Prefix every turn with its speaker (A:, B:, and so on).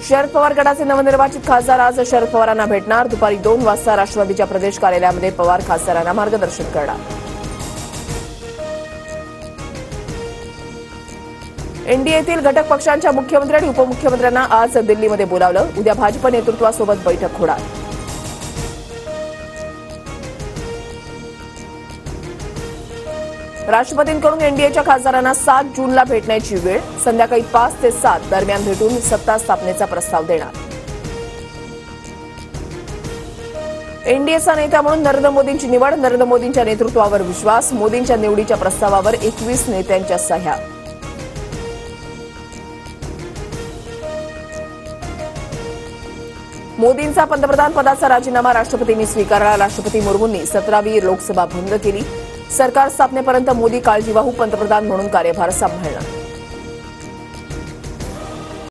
A: शरद पवार गटाचे नवनिर्वाचित खासदार आज शरद पवारांना भेटणार. दुपारी 2 वाजता राष्ट्रवादीच्या प्रदेश कार्यालयामध्ये पवार खासदारांना मार्गदर्शन करणार. एनडीएतील घटक पक्षांच्या मुख्यमंत्री आणि उपमुख्यमंत्र्यांना आज दिल्लीमध्ये बोलावलं. उद्या भाजप नेतृत्वासोबत बैठक होणार. राष्ट्रपतींकडून एनडीएच्या खासदारांना 7 जूनला भेटण्याची वेळ. संध्याकाळी 5 ते 7 दरम्यान भेटून सत्ता स्थापनेचा प्रस्ताव देणार. एनडीएचा नेता म्हणून नरेंद्र मोदींची निवड. नरेंद्र मोदींच्या नेतृत्वावर विश्वास. मोदींच्या निवडीच्या प्रस्तावावर 21 नेत्यांच्या सह्या. मोदींचा पंतप्रधान पदाचा राजीनामा राष्ट्रपतींनी स्वीकारला. राष्ट्रपती मुर्मूंनी 17वी लोकसभा भंग केली. सरकार स्थापनेपर्यंत मोदी काळजीवाहू पंतप्रधान म्हणून कार्यभार सांभाळणार.